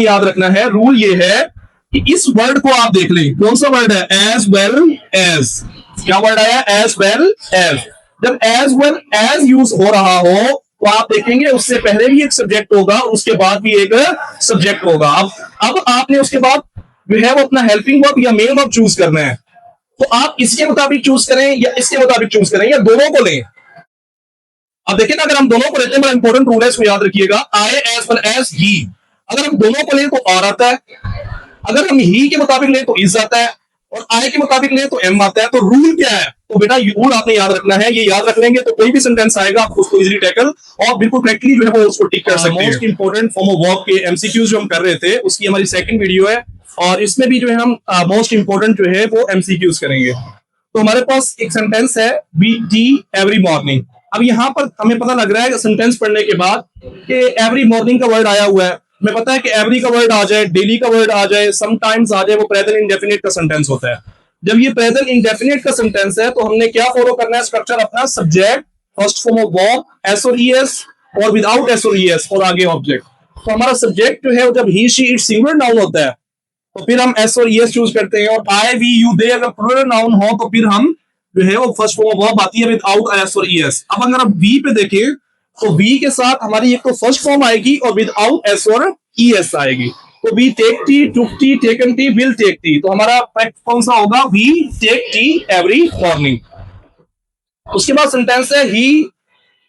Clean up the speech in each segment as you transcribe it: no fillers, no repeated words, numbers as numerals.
याद रखना है, रूल ये है कि इस वर्ड को आप देख लें, कौन सा वर्ड है, एज वेल एज। क्या वर्ड आया, एज वेल एज। जब एज वेल एज यूज हो रहा हो तो आप देखेंगे उससे पहले भी एक सब्जेक्ट होगा, उसके बाद भी एक सब्जेक्ट होगा। अब आपने उसके बाद जो है वो अपना हेल्पिंग वर्ब या मेन वर्ब चूज करना है। तो आप इसके मुताबिक चूज करें या इसके मुताबिक चूज करें या दोनों को लें। अब देखिए ना, अगर हम दोनों को लेते हैं, बड़ा इंपॉर्टेंट रूल है, इसको याद रखिएगा, आई एज वेल एज ही। अगर हम दोनों को लें तो आर आता है, अगर हम ही के मुताबिक लें तो इज आता है, और आई के मुताबिक लें तो एम आता है। तो रूल क्या है, तो बेटा रूल आपने याद रखना है। ये याद रख लेंगे तो कोई भी सेंटेंस आएगा आप उसको इजीली टैकल और बिल्कुल करेक्टली जो है वो उसको टिक कर सकते हैं। Most important form of verb के एमसीक्यूज जो हम कर रहे थे उसकी हमारी सेकंड वीडियो है, और इसमें भी जो है हम मोस्ट इंपॉर्टेंट जो है वो एमसीक्यूज करेंगे। तो हमारे पास एक सेंटेंस है, बी टी एवरी मॉर्निंग। अब यहाँ पर हमें पता लग रहा है सेंटेंस पढ़ने के बाद कि एवरी मॉर्निंग का वर्ड आया हुआ है। हमें पता है कि एवरी का वर्ड आ जाए, डेली का वर्ड आ जाए, समटाइम्स आ जाए, वो प्रेजेंट इंडेफिनिट का सेंटेंस होता है। जब ये प्रेजेंट इंडेफिनिट का सेंटेंस है तो हमने क्या फॉलो करना है, स्ट्रक्चर अपना, subject, first form of verb, S और ईएस, और विदाउट एस और ईएस, और आगे ऑब्जेक्ट। तो हमारा सब्जेक्ट जो है जब ही शी इट सिंगुलर नाउन होता है तो फिर हम एस और ईएस चूज करते हैं, और आई वी यू दे अगर प्लूरल नाउन हो तो फिर हम जो है वो फर्स्ट फॉर्म ऑफ वर्ब आती है विदाउट एस और ईएस। अब अगर हम वी पे देखें तो वी के साथ हमारी एक तो फर्स्ट फॉर्म आएगी और विदाउट एस और ईएस आएगी। तो we take tea, took tea, taken tea, will take tea. तो हमारा करेक्ट कौन सा होगा, we take tea every morning. उसके बाद सेंटेंस है ही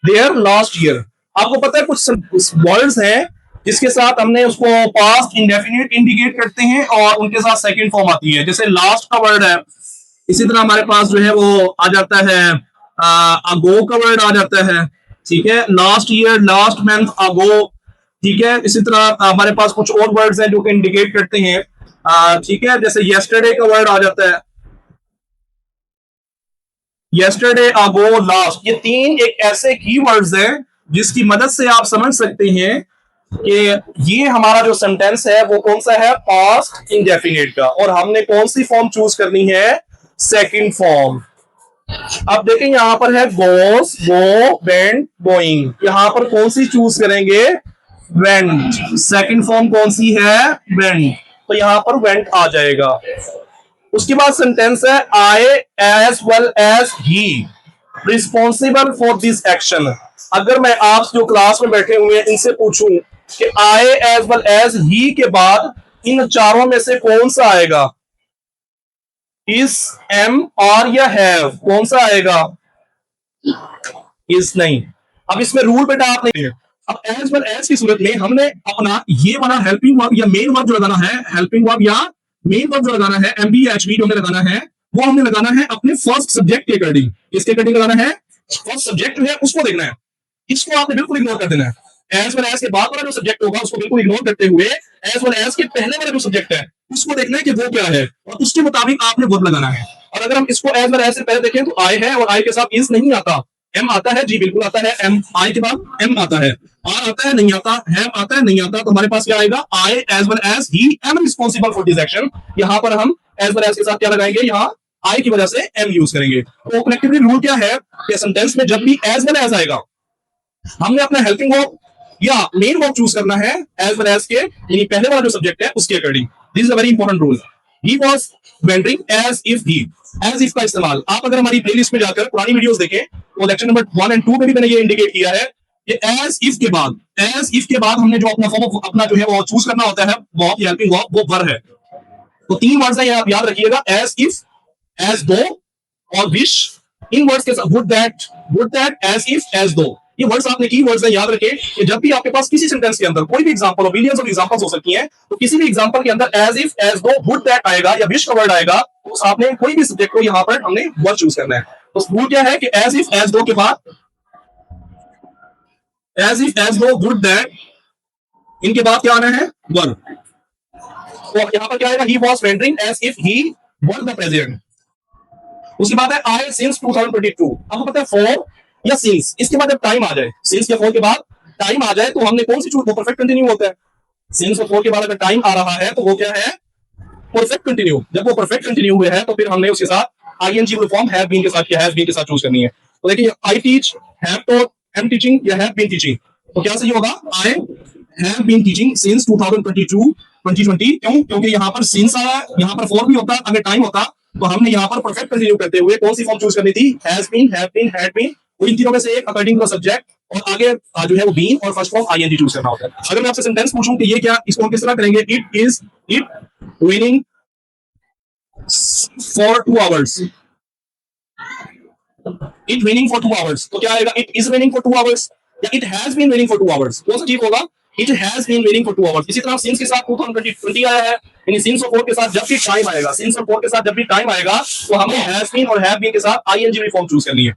देयर लास्ट ईयर। आपको पता है कुछ वर्ड्स हैं जिसके साथ हमने उसको पास्ट इंडेफिनिट इंडिकेट करते हैं और उनके साथ सेकंड फॉर्म आती है। जैसे लास्ट का वर्ड है, इसी तरह हमारे पास जो है वो आ जाता है अगो का वर्ड आ जाता है, ठीक है, लास्ट ईयर, लास्ट मंथ, अगो, ठीक है। इसी तरह हमारे पास कुछ और वर्ड्स हैं जो कि इंडिकेट करते हैं, ठीक है, जैसे यस्टरडे का वर्ड आ जाता है, यस्टरडे, अगो, लास्ट। ये तीन एक ऐसे कीवर्ड्स हैं जिसकी मदद से आप समझ सकते हैं कि ये हमारा जो सेंटेंस है वो कौन सा है, पास्ट इंडेफिनिट का, और हमने कौन सी फॉर्म चूज करनी है, सेकंड फॉर्म। अब देखें यहां पर है गोस, गो, वेंट, गोइंग। यहां पर कौन सी चूज करेंगे, वेंट। सेकंड फॉर्म कौन सी है, वेंट। तो यहां पर वेंट आ जाएगा। उसके बाद सेंटेंस है I as well as he responsible for this action. अगर मैं आप जो क्लास में बैठे हुए हैं इनसे पूछूं कि आई एज वेल एज ही के बाद इन चारों में से कौन सा आएगा, इस, एम, और या हैव, कौन सा आएगा, इस नहीं। अब इसमें रूल बेटा आप नहीं है। अब एज वेल एज की सूरत में हमने अपना ये वाला हेल्पिंग वर्ब या मेन वर्ब जो लगाना है, हेल्पिंग वर्ब या मेन वर्ब जो लगाना है, एमबी या एचबी जो हमने लगाना है, वो हमने लगाना है अपने फर्स्ट सब्जेक्ट के अकॉर्डिंग। इसके अकॉर्डिंग लगाना है, फर्स्ट सब्जेक्ट जो है उसको देखना है, इसको आपने बिल्कुल इग्नोर कर देना है। एज वेल एज के बाद वाला जो सब्जेक्ट होगा उसको बिल्कुल इग्नोर करते हुए एज वेल एज के पहले वाला जो सब्जेक्ट है उसको देखना है कि वो क्या है, और उसके मुताबिक आपने वर्ब लगाना है। और अगर हम इसको एज वेल एज से पहले देखें तो आई है, और आई के साथ इज नहीं आता, एम आता है, जी बिल्कुल आता है, एम, आई के बाद एम आता है, आर आता है, नहीं आता, हैव आता है, नहीं आता। तो हमारे पास क्या आएगा, I as well as he am responsible for this action. यहां पर हम एज वेल एज के साथ क्या लगाएंगे, यहाँ आई की वजह से एम यूज करेंगे। तो कनेक्टिवली रूल क्या है कि सेंटेंस में जब भी एज वेल एज आएगा हमने अपना हेल्पिंग वर्ब या मेन वर्ब चूज करना है एज वेल एज के, यानी पहले वाला जो सब्जेक्ट है उसके according. This is a very important rule. He was wandering as if he, as if का इस्तेमाल आप अगर हमारी प्लेलिस्ट में जाकर पुरानी वीडियोस देखें तो लेक्चर नंबर 1 और 2 में भी मैंने ये इंडिकेट किया है कि एज इफ के बाद हमने जो अपना फॉर्म अपना जो है वो चूज करना होता है, वर्ब हेल्पिंग वर्ब, वो वर है। तो तीन वर्ड्स हैं आप याद रखिएगा, एज इफ, एज दो और विश। इन वर्ड्स के साथ would that, as if, as though, ये वर्ड्स आपने की वर्ड्स है, याद रखें कि जब भी आपके पास किसी सेंटेंस के अंदर कोई भी एग्जांपल, बिलियंस ऑफ एग्जांपल्स हो सकती हैं, तो किसी भी एग्जांपल के अंदर एज इफ, एज दो, वुड दैट आएगा या विश का वर्ड आएगा, तो आपने कोई भी सब्जेक्ट को यहां पर हमने वर्ड चूज करना है। तो रूल क्या है कि एज इफ, एज दो के बाद एज इफ, एज दो, वुड दैट, इनके बाद क्या आना है, वर्ड। तो यहां पर क्या आएगा, he was wandering as if he were the president. उसके बाद है आई सिंस 2022। आपको पता है फॉर या सिंस, इसके बाद जब टाइम आ जाए, सिंस या फॉर के बाद टाइम आ जाए तो हमने कौन सी चूज, वो परफेक्ट कंटिन्यू होता है। सिंस और फॉर के बाद अगर टाइम आ रहा है तो वो क्या है, परफेक्ट कंटिन्यू। जब वो परफेक्ट कंटिन्यू हुए हैं तो फिर हमने उसके साथ आईएनजी वाली फॉर्म हैव बीन के साथ या हैज बीन के साथ चूज करनी है। तो देखिए I teach, have taught, am teaching या हैव बीन टीचिंग, तो क्या सही होगा, आई have been teaching since 2022 क्यों? क्योंकि यहाँ पर since आया, यहाँ पर for भी होता, अगर टाइम होता तो हमने यहाँ पर परफेक्ट कंटिन्यू करते हुए कौन सी फॉर्म चूज करनी थी? Has been, have been, had been, इन तीनों में से एक अकॉर्डिंग टू सब्जेक्ट, और आगे जो है वो बीन और फर्स्ट फॉर्म आईएनजी चूज करना होता है। अगर मैं आपसे सेंटेंस पूछूं कि ये क्या, इसको हम किस तरह करेंगे? It raining for 2 hours, it raining for 2 hours, तो क्या आएगा? It is raining for 2 hours या it has been raining for 2 hours? कौन सा ठीक होगा? It has been raining for 2 hours. इसी तरह सिंस के साथ 2020 आया है, यानी सिंस और फॉर के साथ जब भी टाइम आएगा, सिंस और फॉर के साथ जब भी टाइम आएगा तो हमें हैज बीन और हैव बीन के साथ आईएनजी फॉर्म चूज करनी है।